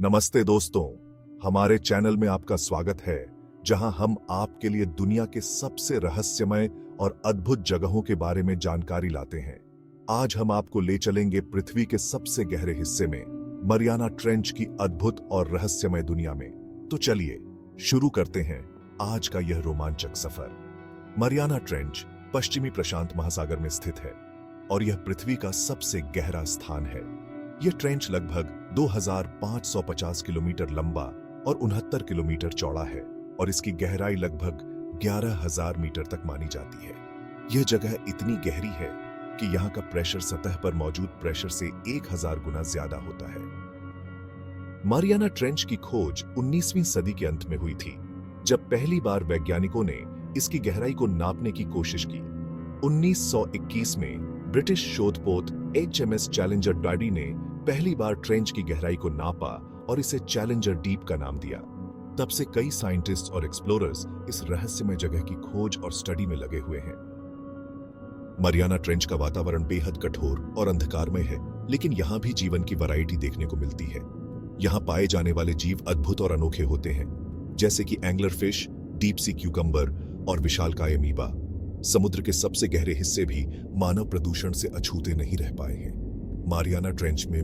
नमस्ते दोस्तों, हमारे चैनल में आपका स्वागत है, जहां हम आपके लिए दुनिया के सबसे रहस्यमय और अद्भुत जगहों के बारे में जानकारी लाते हैं। आज हम आपको ले चलेंगे पृथ्वी के सबसे गहरे हिस्से में, मरियाना ट्रेंच की अद्भुत और रहस्यमय दुनिया में। तो चलिए शुरू करते हैं आज का यह रोमांचक सफर। मरियाना ट्रेंच पश्चिमी प्रशांत महासागर में स्थित है और यह पृथ्वी का सबसे गहरा स्थान है। यह ट्रेंच लगभग 2550 किलोमीटर लंबा और 69 किलोमीटर चौड़ा है और इसकी गहराई लगभग 11,000 मीटर तक मानी जाती है। यह जगह इतनी गहरी है कि यहाँ का प्रेशर सतह पर मौजूद प्रेशर से 1000 गुना ज्यादा होता है। मारियाना ट्रेंच की खोज 19वीं सदी के अंत में हुई थी, जब पहली बार वैज्ञानिकों ने इसकी गहराई को नापने की कोशिश की। 1921 में ब्रिटिश शोधपोत HMS चैलेंजर डैडी ने पहली बार ट्रेंच की गहराई को नापा और इसे चैलेंजर डीप का नाम दिया। तब से कई साइंटिस्ट और एक्सप्लोरर्स इस रहस्यमय जगह की खोज और स्टडी में लगे हुए हैं। मरियाना ट्रेंच का वातावरण बेहद कठोर और अंधकारमय है, लेकिन यहां भी जीवन की वैरायटी देखने को मिलती है। यहां पाए जाने वाले जीव अद्भुत और अनोखे होते हैं, जैसे कि angler fish, deep sea cucumber और विशालकाय अमीबा। समुद्र के सबसे गहरे हिस्से भी मानव प्रदूषण से अछूते नहीं रह पाए हैं। मारियाना ट्रेंच में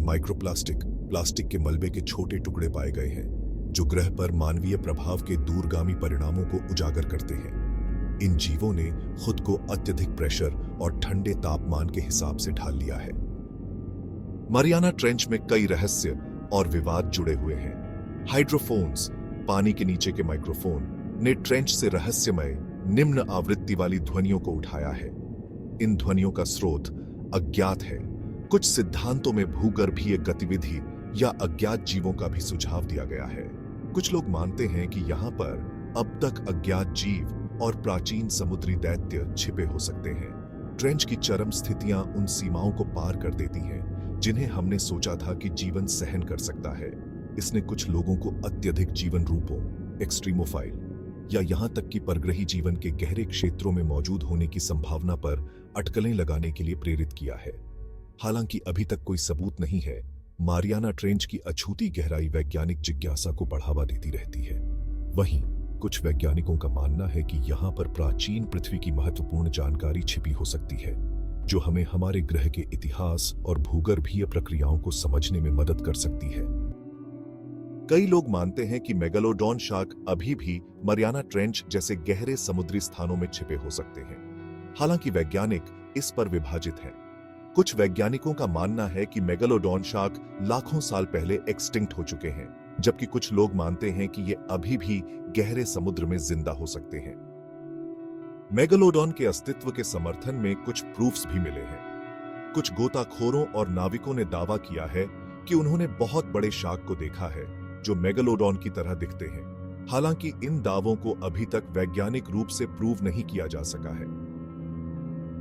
प्लास्टिक के मलबे के छोटे टुकड़े पाए गए हैं, जो ग्रह पर मानवीय प्रभाव के दूरगामी परिणामों को उजागर करते हैं। इन जीवों ने खुद को अत्यधिक प्रेशर और ठंडे तापमान के हिसाब से ढाल लिया है। मारियाना ट्रेंच में कई रहस्य और विवाद जुड़े हुए हैं। हाइड्रोफोन्स, पानी के नीचे के माइक्रोफोन, ने ट्रेंच से रहस्यमय निम्न आवृत्ति वाली ध्वनियों को उठाया है। इन ध्वनियों का स्रोत अज्ञात है। कुछ सिद्धांतों में भूगर्भीय गतिविधि या अज्ञात जीवों का भी सुझाव दिया गया है। कुछ लोग मानते हैं कि यहाँ पर अब तक अज्ञात जीव और प्राचीन समुद्री दैत्य छिपे हो सकते हैं। ट्रेंच की चरम स्थितियां उन सीमाओं को पार कर देती हैं जिन्हें हमने सोचा था कि जीवन सहन कर सकता है। इसने कुछ लोगों को अत्यधिक जीवन रूपों, एक्सट्रीमोफाइल या यहां तक कि परग्रही जीवन के गहरे क्षेत्रों में मौजूद होने की संभावना पर अटकलें लगाने के लिए प्रेरित किया है। हालांकि अभी तक कोई सबूत नहीं है, मारियाना ट्रेंच की अछूती गहराई वैज्ञानिक जिज्ञासा को बढ़ावा देती रहती है। वहीं कुछ वैज्ञानिकों का मानना है कि यहाँ पर प्राचीन पृथ्वी की महत्वपूर्ण जानकारी छिपी हो सकती है, जो हमें हमारे ग्रह के इतिहास और भूगर्भीय प्रक्रियाओं को समझने में मदद कर सकती है। कई लोग मानते हैं कि मेगालोडॉन शार्क अभी भी मरियाना ट्रेंच जैसे गहरे समुद्री स्थानों में छिपे हो सकते हैं। हालांकि वैज्ञानिक इस पर विभाजित हैं। कुछ वैज्ञानिकों का मानना है कि मेगालोडॉन शार्क लाखों साल पहले एक्सटिंक्ट हो चुके हैं, जबकि कुछ लोग मानते हैं कि ये अभी भी गहरे समुद्र में जिंदा हो सकते हैं। मेगालोडॉन के अस्तित्व के समर्थन में कुछ प्रूफ्स भी मिले हैं। कुछ गोताखोरों और नाविकों ने दावा किया है कि उन्होंने बहुत बड़े शार्क को देखा है जो मेगालोडॉन की तरह दिखते हैं। हालांकि इन दावों को अभी तक वैज्ञानिक रूप से प्रूव नहीं किया जा सका है।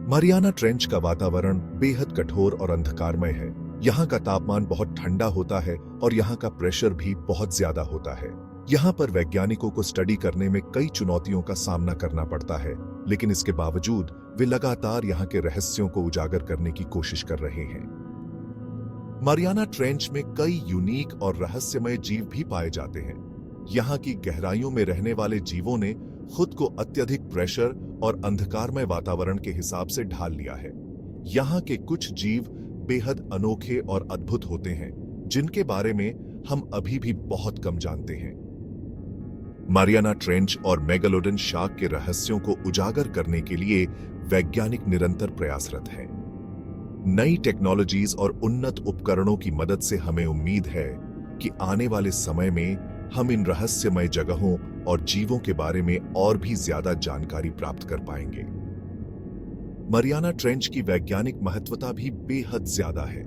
मरियाना ट्रेंच का वातावरण बेहद कठोर और अंधकारमय है। यहाँ का तापमान बहुत ठंडा होता है और यहाँ का प्रेशर भी बहुत ज्यादा होता है। यहाँ पर वैज्ञानिकों को स्टडी करने में कई चुनौतियों का सामना करना पड़ता है, लेकिन इसके बावजूद वे लगातार यहाँ के रहस्यों को उजागर करने की कोशिश कर रहे हैं। मरियाना ट्रेंच में कई यूनिक और रहस्यमय जीव भी पाए जाते हैं। यहाँ की गहराइयों में रहने वाले जीवों ने खुद को अत्यधिक प्रेशर और अंधकारमय वातावरण के हिसाब से ढाल लिया है। यहाँ के कुछ जीव बेहद अनोखे और अद्भुत होते हैं, जिनके बारे में हम अभी भी बहुत कम जानते हैं। मारियाना ट्रेंच और मेगालोडॉन शार्क के रहस्यों को उजागर करने के लिए वैज्ञानिक निरंतर प्रयासरत हैं। नई टेक्नोलॉजीज और उन्नत उपकरणों की मदद से हमें उम्मीद है कि आने वाले समय में हम इन रहस्यमय जगहों और जीवों के बारे में और भी ज्यादा जानकारी प्राप्त कर पाएंगे। मरियाना ट्रेंच की वैज्ञानिक महत्वता भी बेहद ज्यादा है।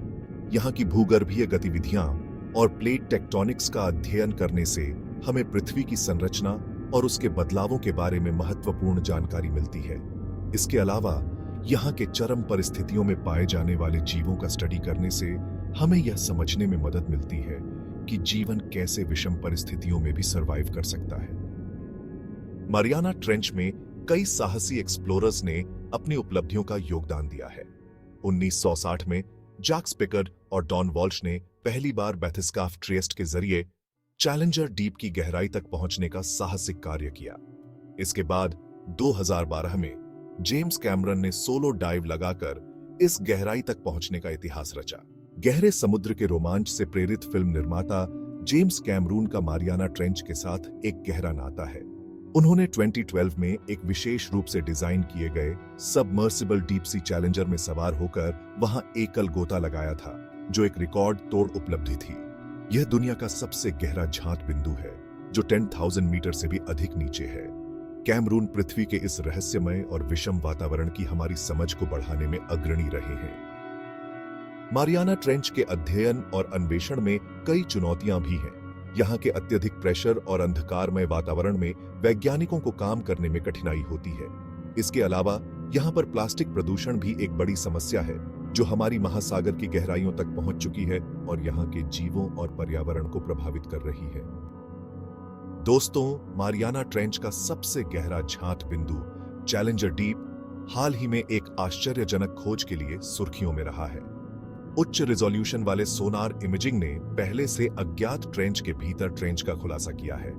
यहाँ की भूगर्भीय गतिविधियां और प्लेट टेक्टोनिक्स का अध्ययन करने से हमें पृथ्वी की संरचना और उसके बदलावों के बारे में महत्वपूर्ण जानकारी मिलती है। इसके अलावा यहाँ के चरम परिस्थितियों में पाए जाने वाले जीवों का स्टडी करने से हमें यह समझने में मदद मिलती है कि जीवन कैसे विषम परिस्थितियों में भी सरवाइव कर सकता है। मरियाना ट्रेंच में कई साहसी एक्सप्लोरर्स ने अपनी उपलब्धियों का योगदान दिया है। 1960 में जैक्स पिकर्ड और डॉन वॉल्श ने पहली बार बैथिस्काफ ट्रिएस्ट के जरिए चैलेंजर डीप की गहराई तक पहुंचने का साहसिक कार्य किया। इसके बाद 2012 में जेम्स कैमरन ने सोलो डाइव लगाकर इस गहराई तक पहुंचने का इतिहास रचा। गहरे समुद्र के रोमांच से प्रेरित फिल्म निर्माता जेम्स कैमरून का मारियाना ट्रेंच के साथ एक गहरा नाता है। उन्होंने 2012 में एक विशेष रूप से डिजाइन किए गए सबमर्सिबल डीप सी चैलेंजर में सवार होकर वहां एकल गोता लगाया था, जो एक रिकॉर्ड तोड़ उपलब्धि थी। यह दुनिया का सबसे गहरा झांक बिंदु है, जो 10,000 मीटर से भी अधिक नीचे है। कैमरून पृथ्वी के इस रहस्यमय और विषम वातावरण की हमारी समझ को बढ़ाने में अग्रणी रहे हैं। मारियाना ट्रेंच के अध्ययन और अन्वेषण में कई चुनौतियां भी हैं। यहाँ के अत्यधिक प्रेशर और अंधकारमय वातावरण में वैज्ञानिकों को काम करने में कठिनाई होती है। इसके अलावा यहाँ पर प्लास्टिक प्रदूषण भी एक बड़ी समस्या है, जो हमारी महासागर की गहराइयों तक पहुंच चुकी है और यहाँ के जीवों और पर्यावरण को प्रभावित कर रही है। दोस्तों, मारियाना ट्रेंच का सबसे गहरा झांक बिंदु चैलेंजर डीप हाल ही में एक आश्चर्यजनक खोज के लिए सुर्खियों में रहा है। उच्च रिजोल्यूशन वाले सोनार इमेजिंग ने पहले से अज्ञात ट्रेंच के भीतर ट्रेंच का खुलासा किया है।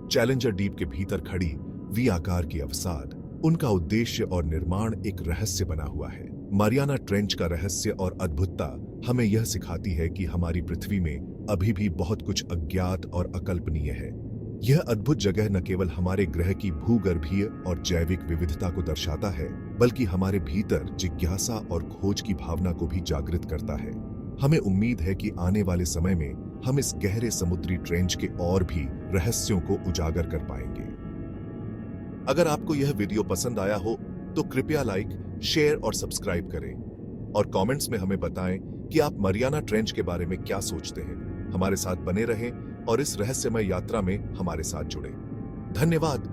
चैलेंजर डीप के भीतर खड़ी वी आकार की अवसाद, उनका उद्देश्य और निर्माण एक रहस्य बना हुआ है। मारियाना ट्रेंच का रहस्य और अद्भुतता हमें यह सिखाती है कि हमारी पृथ्वी में अभी भी बहुत कुछ अज्ञात और अकल्पनीय है। यह अद्भुत जगह न केवल हमारे ग्रह की भूगर्भीय और जैविक विविधता को दर्शाता है, बल्कि हमारे भीतर जिज्ञासा और खोज की भावना को भी जागृत करता है। हमें उम्मीद है कि आने वाले समय में हम इस गहरे समुद्री ट्रेंच के और भी रहस्यों को उजागर कर पाएंगे। अगर आपको यह वीडियो पसंद आया हो तो कृपया लाइक, शेयर और सब्सक्राइब करें और कमेंट्स में हमें बताएं कि आप मारियाना ट्रेंच के बारे में क्या सोचते हैं। हमारे साथ बने रहें और इस रहस्यमय यात्रा में हमारे साथ जुड़ें। धन्यवाद।